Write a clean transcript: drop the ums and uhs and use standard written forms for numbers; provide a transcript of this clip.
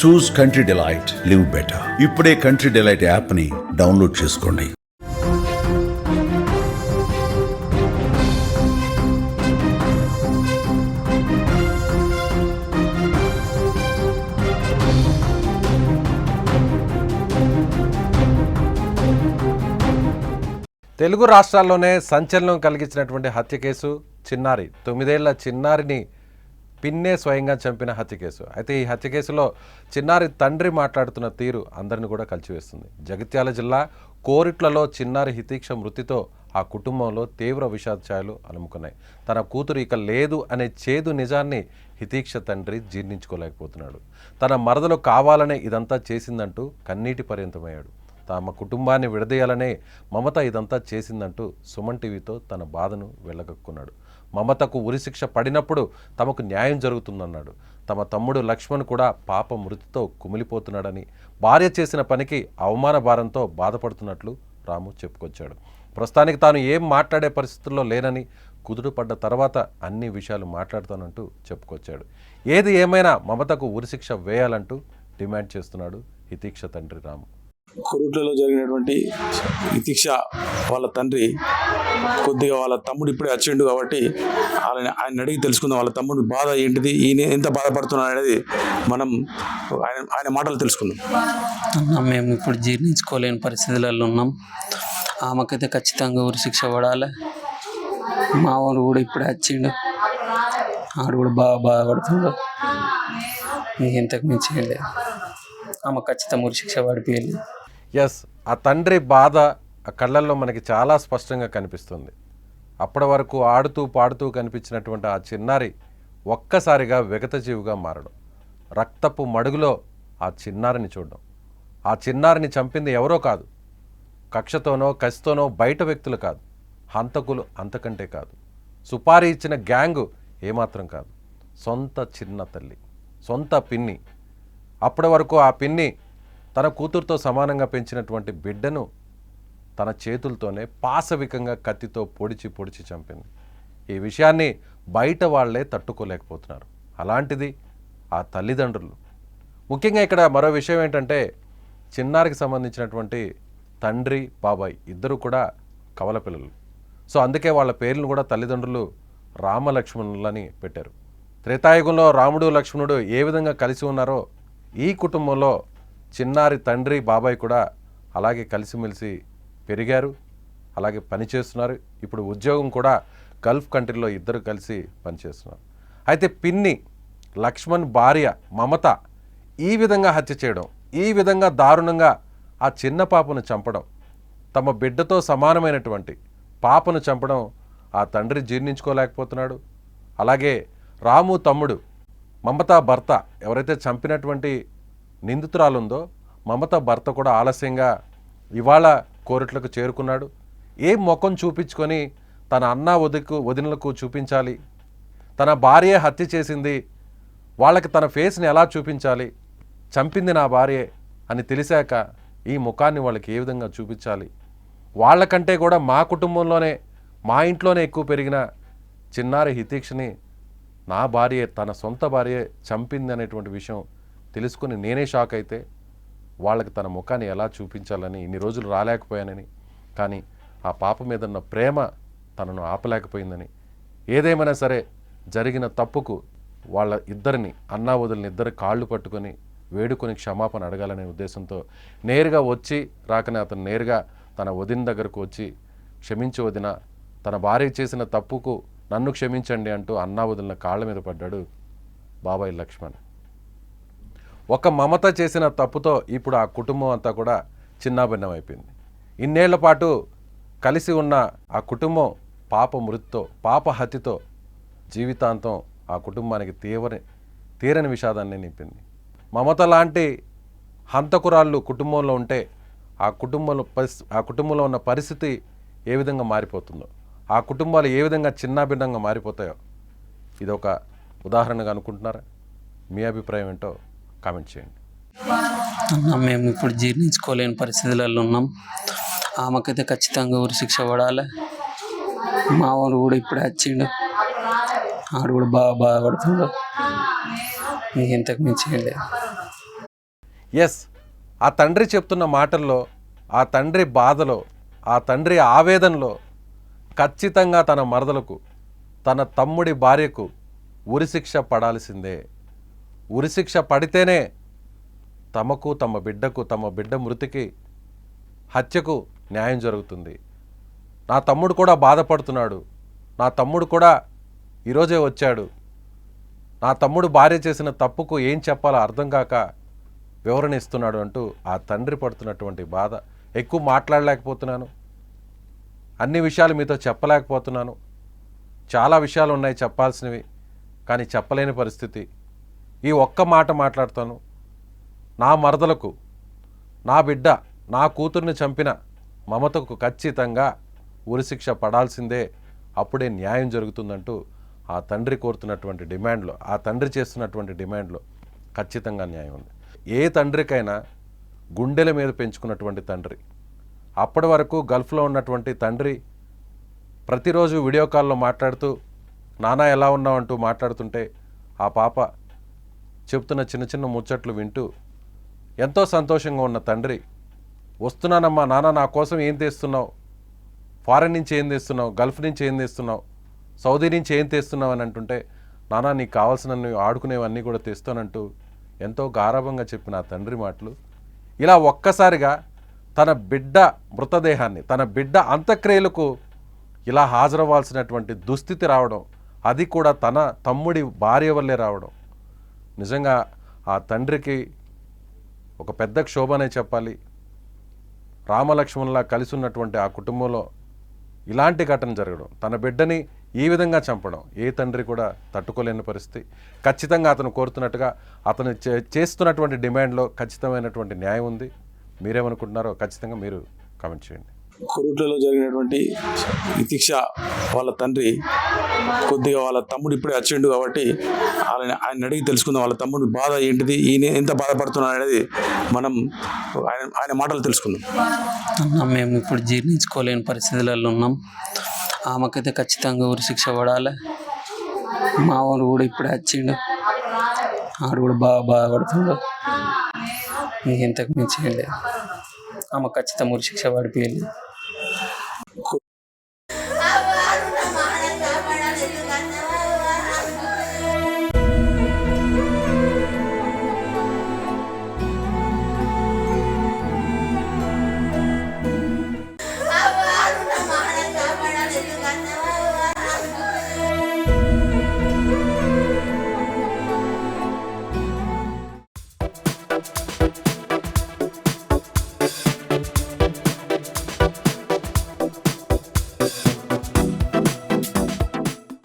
చూస్ country delight, live better. ఇప్పుడే country delight యాప్ని download చేసుకోండి. తెలుగు రాష్ట్రాల్లోనే సంచలనం కలిగించినటువంటి హత్య కేసు చిన్నారి. 9 ఏళ్ల చిన్నారిని పిన్నే స్వయంగా చంపిన హత్య కేసు. అయితే ఈ హత్య కేసులో చిన్నారి తండ్రి మాట్లాడుతున్న తీరు అందరిని కూడా కలిచివేస్తుంది. జగిత్యాల జిల్లా కోరిట్లలో చిన్నారి హితీక్ష మృతితో ఆ కుటుంబంలో తీవ్ర విషాదఛాయలు అలుముకున్నాయి. తన కూతురు ఇక లేదు అనే చేదు నిజాన్ని హితీక్ష తండ్రి జీర్ణించుకోలేకపోతున్నాడు. తన మరదలు కావాలనే ఇదంతా చేసిందంటూ కన్నీటి పర్యంతమయ్యాడు. తమ కుటుంబాన్ని విడదీయాలనే మమత ఇదంతా చేసిందంటూ సుమన్ టీవీతో తన బాధను వెళ్ళగక్కున్నాడు. మమతకు ఉరిశిక్ష పడినప్పుడు తమకు న్యాయం జరుగుతుందన్నాడు. తమ తమ్ముడు లక్ష్మణ్ కూడా పాప మృతితో కుమిలిపోతున్నాడని, భార్య చేసిన పనికి అవమాన భారంతో బాధపడుతున్నట్లు రాము చెప్పుకొచ్చాడు. ప్రస్తుతానికి తాను ఏం మాట్లాడే పరిస్థితుల్లో లేనని, కుదురు పడ్డ తర్వాత అన్ని విషయాలు మాట్లాడతానంటూ చెప్పుకొచ్చాడు. ఏది ఏమైనా మమతకు ఉరిశిక్ష వేయాలంటూ డిమాండ్ చేస్తున్నాడు హితీక్ష తండ్రి రాము. కొరుట్లలో జరిగినటువంటి హితీక్ష వాళ్ళ తండ్రి కొద్దిగా వాళ్ళ తమ్ముడు ఇప్పుడే వచ్చిండు కాబట్టి ఆయన అడిగి తెలుసుకుందాం. వాళ్ళ తమ్ముడి బాధ ఏంటిది, ఈయన ఎంత బాధపడుతున్నాడు అనేది మనం ఆయన మాటలు తెలుసుకుందాం. మేము ఇప్పుడు జీర్ణించుకోలేని పరిస్థితులలో ఉన్నాం. ఆమెకైతే ఖచ్చితంగా ఉరిశిక్ష పడాలి. మా వాడు కూడా ఇప్పుడే వచ్చిండు, ఆడు కూడా బాగా బాధపడుతుండు. ఇంతకు మించి లేదు, ఆమె ఖచ్చితంగా ఉరిశిక్ష పడిపోయింది. ఎస్, ఆ తండ్రి బాధ ఆ కళ్ళల్లో మనకి చాలా స్పష్టంగా కనిపిస్తుంది. అప్పటి వరకు ఆడుతూ పాడుతూ కనిపించినటువంటి ఆ చిన్నారి ఒక్కసారిగా విగతజీవిగా మారడం, రక్తపు మడుగులో ఆ చిన్నారిని చూడడం. ఆ చిన్నారిని చంపింది ఎవరో కాదు, కక్షతోనో కసితోనో బయట వ్యక్తులు కాదు, హంతకులు అంతకంటే కాదు, సుపారీ ఇచ్చిన గ్యాంగు ఏమాత్రం కాదు, సొంత చిన్న తల్లి, సొంత పిన్ని. అప్పటి వరకు ఆ పిన్ని తన కూతురుతో సమానంగా పెంచినటువంటి బిడ్డను తన చేతులతోనే పాశవికంగా కత్తితో పొడిచి పొడిచి చంపింది. ఈ విషయాన్ని బయట వాళ్లే తట్టుకోలేకపోతున్నారు. అలాంటిది ఆ తల్లిదండ్రులు. ముఖ్యంగా ఇక్కడ మరో విషయం ఏంటంటే, చిన్నారికి సంబంధించినటువంటి తండ్రి బాబాయ్ ఇద్దరు కూడా కవల పిల్లలు. సో అందుకే వాళ్ళ పేర్లను కూడా తల్లిదండ్రులు రామలక్ష్మణులని పెట్టారు. త్రేతాయుగంలో రాముడు లక్ష్మణుడు ఏ విధంగా కలిసి ఉన్నారో ఈ కుటుంబంలో చిన్నారి తండ్రి బాబాయ్ కూడా అలాగే కలిసిమెలిసి పెరిగారు, అలాగే పనిచేస్తున్నారు. ఇప్పుడు ఉద్యోగం కూడా గల్ఫ్ కంట్రీలో ఇద్దరు కలిసి పనిచేస్తున్నారు. అయితే పిన్ని లక్ష్మణ్ భార్య మమత ఈ విధంగా హత్య చేయడం, ఈ విధంగా దారుణంగా ఆ చిన్న పాపను చంపడం, తమ బిడ్డతో సమానమైనటువంటి పాపను చంపడం ఆ తండ్రి జీర్ణించుకోలేకపోతున్నాడు. అలాగే రాము తమ్ముడు మమత భర్త ఎవరైతే చంపినటువంటి నిందితురాలుందో మమత భర్త కూడా ఆలస్యంగా ఇవాళ కోర్టులకు చేరుకున్నాడు. ఏం ముఖం చూపించుకొని తన అన్న వదినలకు చూపించాలి, తన భార్య హత్య చేసింది, వాళ్ళకి తన ఫేస్ని ఎలా చూపించాలి, చంపింది నా భార్యే అని తెలిసాక ఈ ముఖాన్ని వాళ్ళకి ఏ విధంగా చూపించాలి, వాళ్ళకంటే కూడా మా కుటుంబంలోనే మా ఇంట్లోనే ఎక్కువ పెరిగిన చిన్నారి హితీక్షని నా భార్యే, తన సొంత భార్యే చంపింది అనేటువంటి విషయం తెలుసుకుని నేనే షాక్ అయితే వాళ్ళకి తన ముఖాన్ని ఎలా చూపించాలని ఇన్ని రోజులు రాలేకపోయానని, కానీ ఆ పాప మీద ఉన్న ప్రేమ తనను ఆపలేకపోయిందని, ఏదేమైనా సరే జరిగిన తప్పుకు వాళ్ళ ఇద్దరిని అన్నా వదిలిని ఇద్దరు కాళ్ళు పట్టుకొని వేడుకొని క్షమాపణ అడగాలనే ఉద్దేశంతో నేరుగా వచ్చి రాకనే అతను నేరుగా తన వదిన దగ్గరకు వచ్చి క్షమించి వదిన, తన భార్య చేసిన తప్పుకు నన్ను క్షమించండి అంటూ అన్నా వదిలిన కాళ్ళ మీద పడ్డాడు బాబాయ్ లక్ష్మణ్. ఒక మమత చేసిన తప్పుతో ఇప్పుడు ఆ కుటుంబం అంతా కూడా చిన్నాభిన్నం అయిపోయింది. ఇన్నేళ్ల పాటు కలిసి ఉన్న ఆ కుటుంబం పాప మృతితో, పాప హత్యతో జీవితాంతం ఆ కుటుంబానికి తీరని విషాదాన్ని నింపింది. మమత లాంటి హంతకురాళ్ళు కుటుంబంలో ఉంటే ఆ కుటుంబంలో ఉన్న పరిస్థితి ఏ విధంగా మారిపోతుందో, ఆ కుటుంబాలు ఏ విధంగా చిన్నాభిన్నంగా మారిపోతాయో ఇదొక ఉదాహరణగా అనుకుంటున్నారా? మీ అభిప్రాయం ఏంటో కామెంట్ చేయండి. మేము ఇప్పుడు జీర్ణించుకోలేని పరిస్థితులలో ఉన్నాం. ఆమెకైతే ఖచ్చితంగా ఉరిశిక్ష పడాలి. మా వాడు కూడా ఇప్పుడే వచ్చిండు, ఆడు కూడా బాగా బాధపడుతుండు. ఇంతకు మించి లేదు. ఎస్, ఆ తండ్రి చెప్తున్న మాటల్లో, ఆ తండ్రి బాధలో, ఆ తండ్రి ఆవేదనలో ఖచ్చితంగా తన మరదలకు, తన తమ్ముడి భార్యకు ఉరిశిక్ష పడాల్సిందే. ఉరిశిక్ష పడితేనే తమకు, తమ బిడ్డకు, తమ బిడ్డ మృతికి, హత్యకు న్యాయం జరుగుతుంది. నా తమ్ముడు కూడా బాధపడుతున్నాడు, నా తమ్ముడు కూడా ఈరోజే వచ్చాడు, నా తమ్ముడు భార్య చేసిన తప్పుకు ఏం చెప్పాలో అర్థం కాక వివరణ ఇస్తున్నాడు అంటూ ఆ తండ్రి పడుతున్నటువంటి బాధ. ఎక్కువ మాట్లాడలేకపోతున్నాను, అన్ని విషయాలు మీతో చెప్పలేకపోతున్నాను, చాలా విషయాలు ఉన్నాయి చెప్పాల్సినవి, కానీ చెప్పలేని పరిస్థితి. ఈ ఒక్క మాట మాట్లాడతాను. నా మరదలకు, నా బిడ్డ, నా కూతుర్ని చంపిన మమతకు ఖచ్చితంగా ఉరిశిక్ష పడాల్సిందే, అప్పుడే న్యాయం జరుగుతుందంటూ ఆ తండ్రి కోరుతున్నటువంటి డిమాండ్లో, ఆ తండ్రి చేస్తున్నటువంటి డిమాండ్లో ఖచ్చితంగా న్యాయం ఉంది. ఏ తండ్రికైనా గుండెల మీద పెంచుకున్నటువంటి తండ్రి, అప్పటి వరకు గల్ఫ్లో ఉన్నటువంటి తండ్రి ప్రతిరోజు వీడియో కాల్లో మాట్లాడుతూ నానా ఎలా ఉన్నావు అంటూ మాట్లాడుతుంటే ఆ పాప చెప్తున్న చిన్న చిన్న ముచ్చట్లు వింటూ ఎంతో సంతోషంగా ఉన్న తండ్రి, వస్తున్నానమ్మా నాన్న, నా కోసం ఏం తెస్తున్నావు, ఫారెన్ నుంచి ఏం తెస్తున్నావు, గల్ఫ్ నుంచి ఏం తెస్తున్నావు, సౌదీ నుంచి ఏం తెస్తున్నావు అని అంటుంటే, నాన్న నీకు కావాల్సినవి ఆడుకునేవన్నీ కూడా తెస్తానంటూ ఎంతో గారాభంగా చెప్పిన ఆ తండ్రి మాటలు ఇలా ఒక్కసారిగా తన బిడ్డ మృతదేహాన్ని, తన బిడ్డ అంత్యక్రియలకు ఇలా హాజరవ్వాల్సినటువంటి దుస్థితి రావడం, అది కూడా తన తమ్ముడి భార్య వల్లే రావడం, నిజంగా ఆ తండ్రికి ఒక పెద్ద క్షోభనే చెప్పాలి. రామలక్ష్మణులా కలిసి ఉన్నటువంటి ఆ కుటుంబంలో ఇలాంటి ఘటన జరగడం, తన బిడ్డని ఈ విధంగా చంపడం ఏ తండ్రి కూడా తట్టుకోలేని పరిస్థితి. ఖచ్చితంగా అతను కోరుతున్నట్టుగా అతను చేస్తున్నటువంటి డిమాండ్లో ఖచ్చితమైనటువంటి న్యాయం ఉంది. మీరేమనుకుంటున్నారో ఖచ్చితంగా మీరు కామెంట్ చేయండి. కొరుట్లలో జరిగినటువంటి ఇతిక్ష వాళ్ళ తండ్రి కొద్దిగా వాళ్ళ తమ్ముడు ఇప్పుడే వచ్చిండు కాబట్టి ఆయన అడిగి తెలుసుకుందాం వాళ్ళ తమ్ముడి బాధ ఏంటిది, ఈయన ఎంత బాధపడుతున్నాడు అనేది మనం ఆయన మాటలు తెలుసుకుందాం. అన్న మేము ఇప్పుడు జీర్ణించుకోలేని పరిస్థితులలో ఉన్నాం. ఆమెకైతే ఖచ్చితంగా ఉరిశిక్ష పడాలి. మా వాడు కూడా ఇప్పుడే వచ్చిండు, ఆడు కూడా బాగా బాధపడుతుండు. ఇంతకు మించి ఏం లేదు. ఆమె ఖచ్చితంగా ఉరిశిక్ష పడిపోయింది.